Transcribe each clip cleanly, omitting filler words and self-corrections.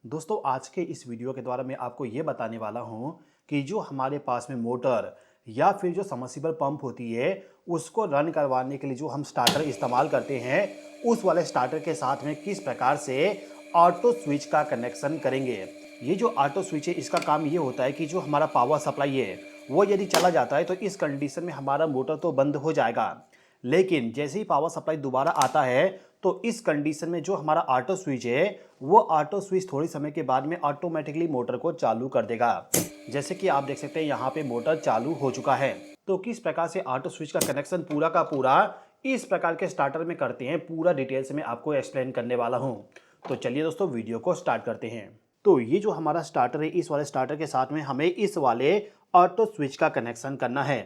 दोस्तों आज के इस वीडियो के द्वारा मैं आपको ये बताने वाला हूँ कि जो हमारे पास में मोटर या फिर जो सबमर्सिबल पंप होती है उसको रन करवाने के लिए जो हम स्टार्टर इस्तेमाल करते हैं उस वाले स्टार्टर के साथ में किस प्रकार से ऑटो स्विच का कनेक्शन करेंगे। ये जो ऑटो स्विच है इसका काम ये होता है कि जो हमारा पावर सप्लाई है वो यदि चला जाता है तो इस कंडीशन में हमारा मोटर तो बंद हो जाएगा, लेकिन जैसे ही पावर सप्लाई दोबारा आता है तो इस कंडीशन में जो हमारा ऑटो स्विच है वो ऑटो स्विच थोड़ी समय के बाद में ऑटोमेटिकली मोटर को चालू कर देगा। जैसे कि आप देख सकते हैं यहाँ पे मोटर चालू हो चुका है। तो किस प्रकार से ऑटो स्विच का कनेक्शन पूरा का पूरा इस प्रकार के स्टार्टर में करते हैं पूरा डिटेल्स में आपको एक्सप्लेन करने वाला हूँ। तो चलिए दोस्तों वीडियो को स्टार्ट करते हैं। तो ये जो हमारा स्टार्टर है इस वाले स्टार्टर के साथ में हमें इस वाले ऑटो स्विच का कनेक्शन करना है।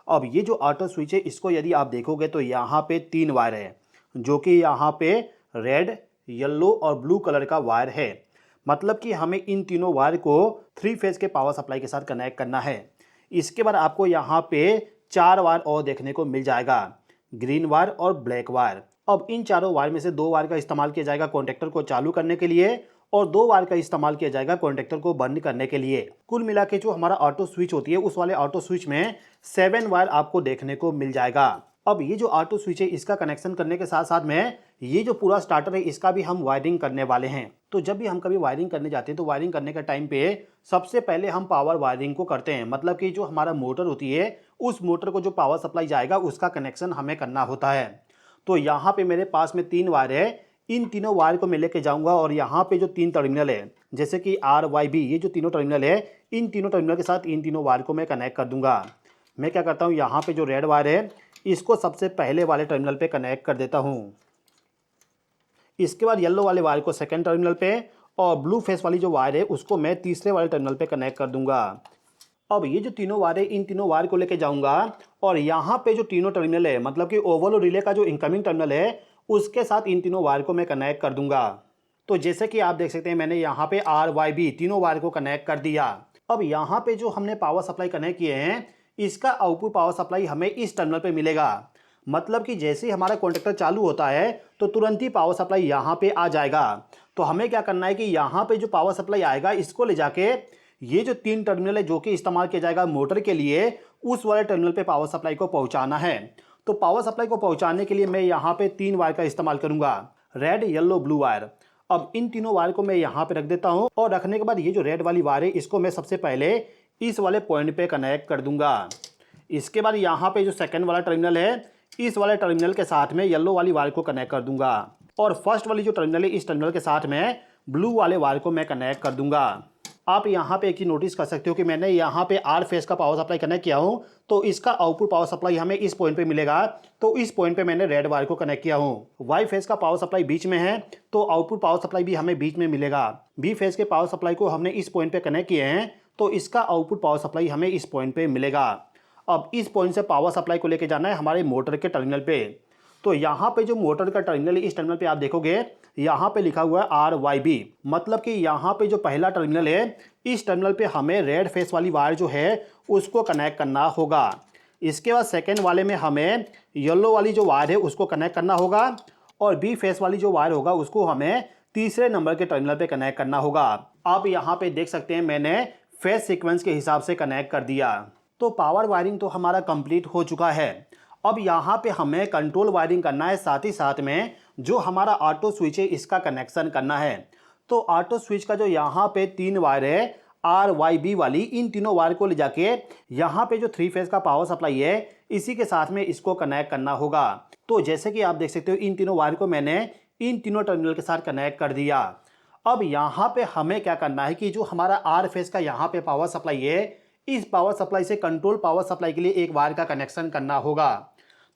अब ये जो ऑटो स्विच है इसको यदि आप देखोगे तो यहाँ पे 3 वायर है, जो कि यहाँ पे रेड, येलो और ब्लू कलर का वायर है। मतलब कि हमें इन तीनों वायर को 3 फेज के पावर सप्लाई के साथ कनेक्ट करना है। इसके बाद आपको यहाँ पे 4 वायर और देखने को मिल जाएगा, ग्रीन वायर और ब्लैक वायर। अब इन चारों वायर में से 2 वायर का इस्तेमाल किया जाएगा कॉन्टेक्टर को चालू करने के लिए और 2 वायर का इस्तेमाल किया जाएगा कॉन्टेक्टर को बंद करने के लिए। कुल मिला के जो हमारा ऑटो स्विच होती है उस वाले ऑटो स्विच में 7 वायर आपको देखने को मिल जाएगा। अब ये जो ऑटो स्विच है इसका कनेक्शन करने के साथ साथ में ये जो पूरा स्टार्टर है इसका भी हम वायरिंग करने वाले हैं। तो जब भी हम कभी वायरिंग करने जाते हैं तो वायरिंग करने के टाइम पे सबसे पहले हम पावर वायरिंग को करते हैं। मतलब कि जो हमारा मोटर होती है उस मोटर को जो पावर सप्लाई जाएगा उसका कनेक्शन हमें करना होता है। तो यहाँ पे मेरे पास में 3 वायर है, इन तीनों वायर को मैं लेके जाऊंगा और यहाँ पे जो 3 टर्मिनल है जैसे कि RYB, ये जो तीनों टर्मिनल है इन तीनों टर्मिनल के साथ इन तीनों वायर को मैं कनेक्ट कर दूंगा। मैं क्या करता हूँ यहाँ पे जो रेड वायर है इसको सबसे पहले वाले टर्मिनल पे कनेक्ट कर देता हूँ। इसके बाद येलो वाले वायर को सेकंड टर्मिनल पे और ब्लू फेस वाली जो वायर है उसको मैं तीसरे वाले टर्मिनल पे कनेक्ट कर दूंगा। अब ये जो तीनों वायर है इन तीनों वायर को लेके जाऊंगा और यहाँ पे जो तीनों टर्मिनल है मतलब कि ओवरलोड रिले का जो इनकमिंग टर्मिनल है उसके साथ इन तीनों वायर को मैं कनेक्ट कर दूंगा। तो जैसे कि आप देख सकते हैं मैंने यहाँ पे RYB तीनों वायर को कनेक्ट कर दिया। अब यहाँ पे जो हमने पावर सप्लाई कनेक्ट किए हैं इसका आउटपुट पावर सप्लाई हमें इस टर्मिनल पे मिलेगा। मतलब कि जैसे ही हमारा कॉन्टेक्टर चालू होता है तो तुरंत ही पावर सप्लाई यहाँ पे आ जाएगा। तो हमें क्या करना है कि यहाँ पे जो पावर सप्लाई आएगा इसको ले जाके ये जो 3 टर्मिनल है जो कि इस्तेमाल किया जाएगा मोटर के लिए उस वाले टर्मिनल पे पावर सप्लाई को पहुँचाना है। तो पावर सप्लाई को पहुँचाने के लिए मैं यहाँ पे 3 वायर का इस्तेमाल करूँगा, रेड, येलो, ब्लू वायर। अब इन तीनों वायर को मैं यहाँ पे रख देता हूँ और रखने के बाद ये जो रेड वाली वायर है इसको मैं सबसे पहले इस वाले पॉइंट पे कनेक्ट कर दूंगा। इसके बाद यहाँ पे जो सेकंड वाला टर्मिनल है इस वाले टर्मिनल के साथ में येलो वाली वायर को कनेक्ट कर दूंगा और फर्स्ट वाली जो टर्मिनल है इस टर्मिनल के साथ में ब्लू वाले वायर को मैं कनेक्ट कर दूंगा। आप यहाँ पे एक चीज नोटिस कर सकते हो कि मैंने यहाँ पे R फेस का पावर सप्लाई कनेक्ट किया हूँ तो इसका आउटपुट पावर सप्लाई हमें इस पॉइंट पे मिलेगा। तो इस पॉइंट पे मैंने रेड वायर को कनेक्ट किया हूँ। Y फेस का पावर सप्लाई बीच में है तो आउटपुट पावर सप्लाई भी हमें बीच में मिलेगा। B फेस के पावर सप्लाई को हमने इस पॉइंट पे कनेक्ट किए हैं तो इसका आउटपुट पावर सप्लाई हमें इस पॉइंट पे मिलेगा। अब इस पॉइंट से पावर सप्लाई को लेके जाना है हमारे मोटर के टर्मिनल पे। तो यहाँ पे जो मोटर का टर्मिनल है इस टर्मिनल पे आप देखोगे यहाँ पे लिखा हुआ है RYB। मतलब कि यहाँ पे जो पहला टर्मिनल है इस टर्मिनल पे हमें रेड फेस वाली वायर जो है उसको कनेक्ट करना होगा। इसके बाद सेकेंड वाले में हमें येलो वाली जो वायर है उसको कनेक्ट करना होगा और B फेस वाली जो वायर होगा उसको हमें तीसरे नंबर के टर्मिनल पे कनेक्ट करना होगा। आप यहाँ पे देख सकते हैं मैंने फेस सीक्वेंस के हिसाब से कनेक्ट कर दिया। तो पावर वायरिंग तो हमारा कंप्लीट हो चुका है। अब यहाँ पे हमें कंट्रोल वायरिंग करना है, साथ ही साथ में जो हमारा ऑटो स्विच है इसका कनेक्शन करना है। तो ऑटो स्विच का जो यहाँ पे 3 वायर है RYB वाली, इन तीनों वायर को ले जाके यहाँ पे जो 3 फेज का पावर सप्लाई है इसी के साथ में इसको कनेक्ट करना होगा। तो जैसे कि आप देख सकते हो इन तीनों वायर को मैंने इन तीनों टर्मिनल के साथ कनेक्ट कर दिया। अब यहाँ पे हमें क्या करना है कि जो हमारा R फेज का यहाँ पे पावर सप्लाई है इस पावर सप्लाई से कंट्रोल पावर सप्लाई के लिए एक वायर का कनेक्शन करना होगा।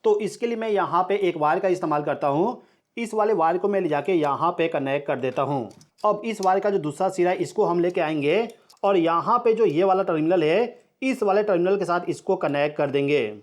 तो इसके लिए मैं यहाँ पे एक वायर का इस्तेमाल करता हूँ। इस वाले वायर को मैं ले जाके यहाँ पे कनेक्ट कर देता हूँ। अब इस वायर का जो दूसरा सिरा है इसको हम लेके आएंगे और यहाँ पे जो ये वाला टर्मिनल है इस वाले टर्मिनल के साथ इसको कनेक्ट कर देंगे।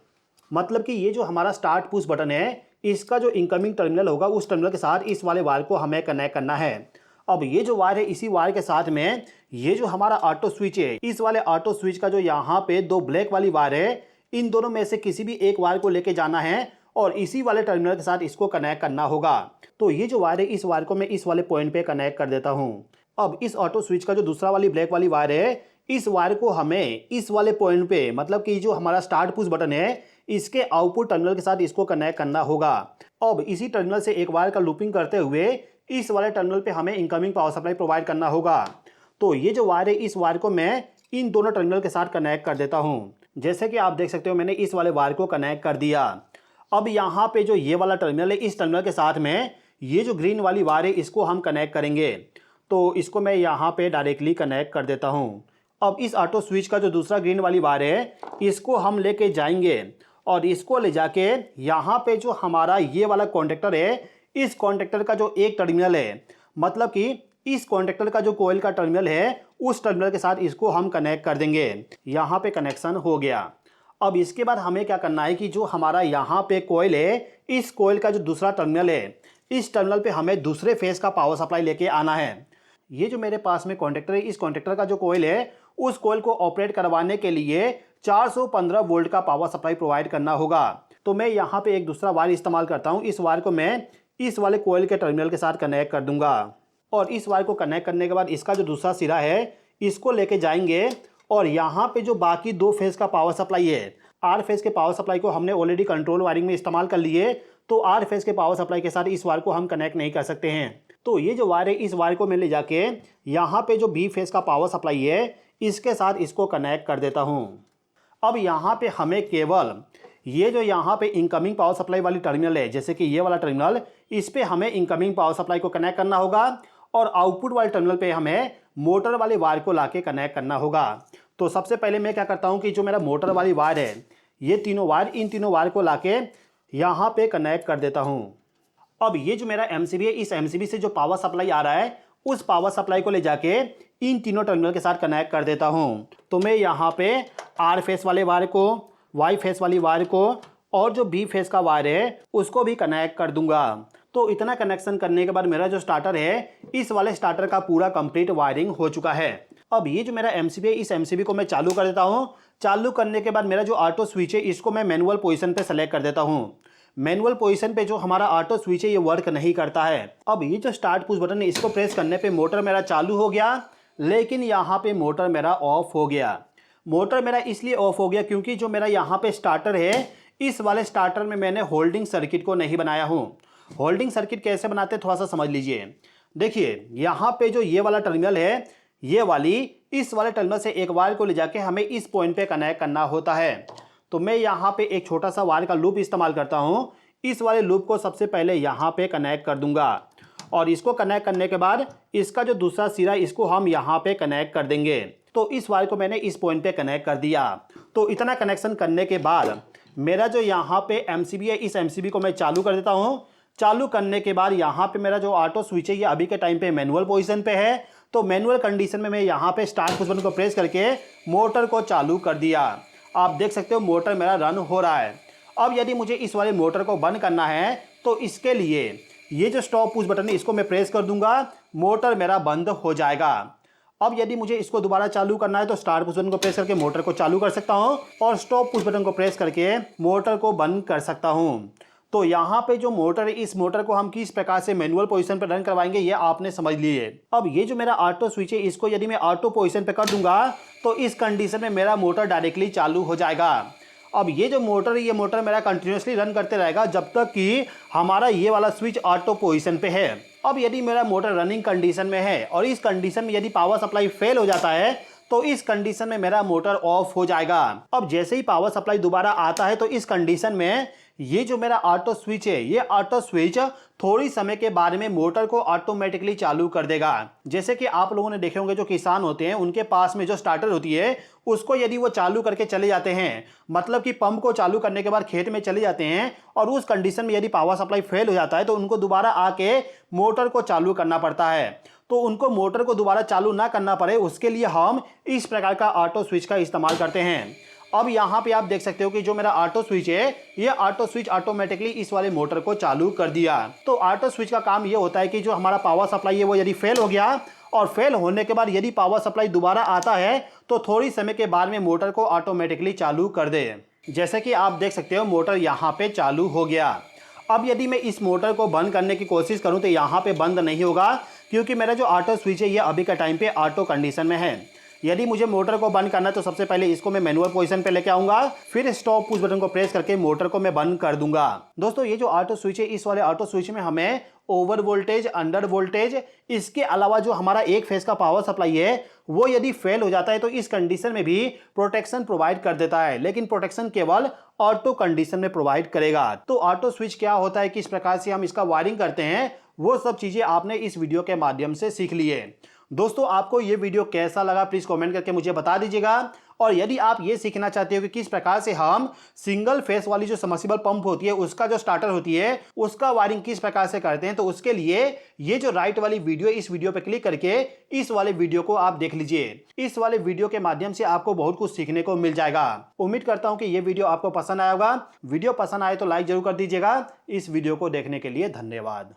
मतलब कि ये जो हमारा स्टार्ट पुश बटन है इसका जो इनकमिंग टर्मिनल होगा उस टर्मिनल के साथ इस वाले वायर को हमें कनेक्ट करना है। अब ये जो वायर है इसी वायर के साथ में ये जो हमारा ऑटो स्विच है इस वाले ऑटो स्विच का जो यहाँ पे 2 ब्लैक वाली वायर है इन दोनों में से किसी भी एक वायर को लेके जाना है और इसी वाले टर्मिनल के साथ इसको कनेक्ट करना होगा। तो ये जो वायर है इस वायर को मैं इस वाले पॉइंट पे कनेक्ट कर देता हूँ। अब इस ऑटो स्विच का जो दूसरा वाली ब्लैक वाली वायर है, इस वायर को हमें इस वाले पॉइंट पे, मतलब कि जो हमारा स्टार्ट पुश बटन है, इसके आउटपुट टर्मिनल के साथ इसको कनेक्ट करना होगा। अब इसी टर्मिनल से एक वायर का लूपिंग करते हुए इस वाले टर्मिनल पे हमें इनकमिंग पावर सप्लाई प्रोवाइड करना होगा। तो ये जो वायर है, इस वायर को मैं इन दोनों टर्मिनल के साथ कनेक्ट कर देता हूँ। जैसे कि आप देख सकते हो, मैंने इस वाले वायर को कनेक्ट कर दिया। अब यहाँ पे जो ये वाला टर्मिनल है, इस टर्मिनल के साथ में ये जो ग्रीन वाली वायर है, इसको हम कनेक्ट करेंगे। तो इसको मैं यहाँ पे डायरेक्टली कनेक्ट कर देता हूँ। अब इस ऑटो स्विच का जो दूसरा ग्रीन वाली वायर है, इसको हम लेके जाएंगे और इसको ले जाके यहाँ पे जो हमारा ये वाला कॉन्टेक्टर है, इस कॉन्टेक्टर का जो एक टर्मिनल है, मतलब कि इस कॉन्टेक्टर का जो कोयल का टर्मिनल है, उस टर्मिनल के साथ इसको हम कनेक्ट कर देंगे। यहाँ पे कनेक्शन हो गया। अब इसके बाद हमें क्या करना है कि जो हमारा यहाँ पे कोयल है, इस कोयल का जो दूसरा टर्मिनल है, इस टर्मिनल पे हमें दूसरे फेस का पावर सप्लाई लेके आना है। ये जो मेरे पास में कॉन्टेक्टर है, इस कॉन्टेक्टर का जो कोयल है, उस कोयल को ऑपरेट करवाने के लिए 415 वोल्ट का पावर सप्लाई प्रोवाइड करना होगा। तो मैं यहाँ पे एक दूसरा वायर इस्तेमाल करता हूँ। इस वायर को मैं इस वाले कोयल के टर्मिनल के साथ कनेक्ट कर दूंगा और इस वायर को कनेक्ट करने के बाद इसका जो दूसरा सिरा है, इसको लेके जाएंगे और यहाँ पे जो बाकी दो फेज का पावर सप्लाई है, आर फेज के पावर सप्लाई को हमने ऑलरेडी कंट्रोल वायरिंग में इस्तेमाल कर लिए, तो आर फेज के पावर सप्लाई के साथ इस वायर को हम कनेक्ट नहीं कर सकते हैं। तो ये जो वायर है, इस वायर को मैं ले जाके यहाँ पे जो बी फेज का पावर सप्लाई है, इसके साथ इसको कनेक्ट कर देता हूँ। अब यहाँ पे हमें केवल ये जो यहाँ पे इनकमिंग पावर सप्लाई वाली टर्मिनल है, जैसे कि ये वाला टर्मिनल, इस पे हमें इनकमिंग पावर सप्लाई को कनेक्ट करना होगा और आउटपुट वाले टर्मिनल पे हमें मोटर वाले वायर को लाके कनेक्ट करना होगा। तो सबसे पहले मैं क्या करता हूँ कि जो मेरा मोटर वाली वायर है, ये तीनों वायर, इन तीनों वायर को लाके यहाँ पे कनेक्ट कर देता हूँ। अब ये जो मेरा एमसीबी है, इस एमसीबी से जो पावर सप्लाई आ रहा है, उस पावर सप्लाई को ले जाके इन तीनों टर्मिनल के साथ कनेक्ट कर देता हूँ। तो मैं यहाँ पे आर फेस वाले वायर को, वाई फेस वाली वायर को और जो बी फेस का वायर है, उसको भी कनेक्ट कर दूंगा। तो इतना कनेक्शन करने के बाद मेरा जो स्टार्टर है, इस वाले स्टार्टर का पूरा कंप्लीट वायरिंग हो चुका है। अब ये जो मेरा एमसीबी है, इस एमसीबी को मैं चालू कर देता हूँ। चालू करने के बाद मेरा जो ऑटो स्विच है, इसको मैं मैनुअल पोजीशन पे सेलेक्ट कर देता हूँ। मैनुअल पोजीशन पे जो हमारा ऑटो स्विच है, ये वर्क नहीं करता है। अब ये जो स्टार्ट पुश बटन है, इसको प्रेस करने पे मोटर मेरा चालू हो गया, लेकिन यहाँ पे मोटर मेरा ऑफ हो गया। मोटर मेरा इसलिए ऑफ हो गया क्योंकि जो मेरा यहाँ पे स्टार्टर है, इस वाले स्टार्टर में मैंने होल्डिंग सर्किट को नहीं बनाया हूँ। होल्डिंग सर्किट कैसे बनाते हैं, थोड़ा सा समझ लीजिए। देखिए, यहाँ पे जो ये वाला टर्मिनल है, ये वाली, इस वाले टर्मिनल से एक वायर को ले जाके हमें इस पॉइंट पे कनेक्ट करना होता है। तो मैं यहाँ पे एक छोटा सा वायर का लूप इस्तेमाल करता हूँ। इस वाले लूप को सबसे पहले यहाँ पे कनेक्ट कर दूंगा और इसको कनेक्ट करने के बाद इसका जो दूसरा सिरा, इसको हम यहाँ पे कनेक्ट कर देंगे। तो इस वायर को मैंने इस पॉइंट पे कनेक्ट कर दिया। तो इतना कनेक्शन करने के बाद मेरा जो यहाँ पे एमसीबी है, इस एमसीबी को मैं चालू कर देता हूँ। चालू करने के बाद यहाँ पे मेरा जो ऑटो स्विच है, ये अभी के टाइम पे मैनुअल पोजीशन पे है। तो मैनुअल कंडीशन में मैं यहाँ पे स्टार्ट पुश बटन को प्रेस करके मोटर को चालू कर दिया। आप देख सकते हो मोटर मेरा रन हो रहा है। अब यदि मुझे इस वाले मोटर को बंद करना है, तो इसके लिए ये जो स्टॉप पुश बटन है, इसको मैं प्रेस कर दूंगा, मोटर मेरा बंद हो जाएगा। अब यदि मुझे इसको दोबारा चालू करना है, तो स्टार्ट पुश बटन को प्रेस करके मोटर को चालू कर सकता हूं और स्टॉप पुश बटन को प्रेस करके मोटर को बंद कर सकता हूं। तो यहाँ पे जो मोटर है, इस मोटर को हम किस प्रकार से मैनुअल पोजीशन पर रन करवाएंगे, ये आपने समझ लिए। अब ये जो मेरा ऑटो स्विच है, इसको यदि मैं ऑटो पोजीशन पे कर दूंगा, तो इस कंडीशन में मेरा मोटर डायरेक्टली चालू हो जाएगा। अब ये जो मोटर है, ये मोटर मेरा कंटिन्यूसली रन करते रहेगा जब तक कि हमारा ये वाला स्विच ऑटो पोजीशन पे है। अब यदि मेरा मोटर रनिंग कंडीशन में है और इस कंडीशन में यदि पावर सप्लाई फेल हो जाता है, तो इस कंडीशन में मेरा मोटर ऑफ हो जाएगा। अब जैसे ही पावर सप्लाई दोबारा आता है, तो इस कंडीशन में ये जो मेरा ऑटो स्विच है, ये ऑटो स्विच थोड़ी समय के बाद में मोटर को ऑटोमेटिकली चालू कर देगा। जैसे कि आप लोगों ने देखे होंगे, जो किसान होते हैं, उनके पास में जो स्टार्टर होती है, उसको यदि वो चालू करके चले जाते हैं, मतलब कि पंप को चालू करने के बाद खेत में चले जाते हैं और उस कंडीशन में यदि पावर सप्लाई फेल हो जाता है, तो उनको दोबारा आके मोटर को चालू करना पड़ता है। तो उनको मोटर को दोबारा चालू ना करना पड़े, उसके लिए हम इस प्रकार का ऑटो स्विच का इस्तेमाल करते हैं। अब यहाँ पे आप देख सकते हो कि जो मेरा ऑटो स्विच है, ये ऑटो स्विच ऑटोमेटिकली इस वाले मोटर को चालू कर दिया। तो ऑटो स्विच का काम ये होता है कि जो हमारा पावर सप्लाई है, वो यदि फेल हो गया और फेल होने के बाद यदि पावर सप्लाई दोबारा आता है, तो थोड़ी समय के बाद में मोटर को ऑटोमेटिकली चालू कर दे। जैसे कि आप देख सकते हो, मोटर यहाँ पे चालू हो गया। अब यदि मैं इस मोटर को बंद करने की कोशिश करूँ, तो यहाँ पे बंद नहीं होगा, क्योंकि मेरा जो ऑटो स्विच है ये अभी का टाइम पे ऑटो कंडीशन में है। यदि मुझे मोटर को बंद करना है तो सबसे पहले इसको मैं मैनुअल पोजीशन पे लेके आऊंगा, फिर स्टॉप पुश बटन को प्रेस करके मोटर को मैं बंद कर दूंगा। दोस्तों ये जो ऑटो स्विच है, इस वाले ऑटो स्विच में हमें ओवर वोल्टेज, अंडर वोल्टेज, इसके अलावा जो हमारा एक फेज का पावर सप्लाई है वो यदि फेल हो जाता है तो इस कंडीशन में भी प्रोटेक्शन प्रोवाइड कर देता है, लेकिन प्रोटेक्शन केवल ऑटो कंडीशन में प्रोवाइड करेगा। तो ऑटो स्विच क्या होता है, किस प्रकार से हम इसका वायरिंग करते हैं, वो सब चीजें आपने इस वीडियो के माध्यम से सीख लिए। दोस्तों आपको ये वीडियो कैसा लगा प्लीज कमेंट करके मुझे बता दीजिएगा। और यदि आप ये सीखना चाहते हो कि किस प्रकार से हम सिंगल फेस वाली जो सबमर्सिबल पंप होती है उसका जो स्टार्टर होती है उसका वायरिंग किस प्रकार से करते हैं, तो उसके लिए ये जो राइट वाली वीडियो, इस वीडियो पे क्लिक करके इस वाले वीडियो को आप देख लीजिए। इस वाले वीडियो के माध्यम से आपको बहुत कुछ सीखने को मिल जाएगा। उम्मीद करता हूं कि ये वीडियो आपको पसंद आया होगा। वीडियो पसंद आए तो लाइक जरूर कर दीजिएगा। इस वीडियो को देखने के लिए धन्यवाद।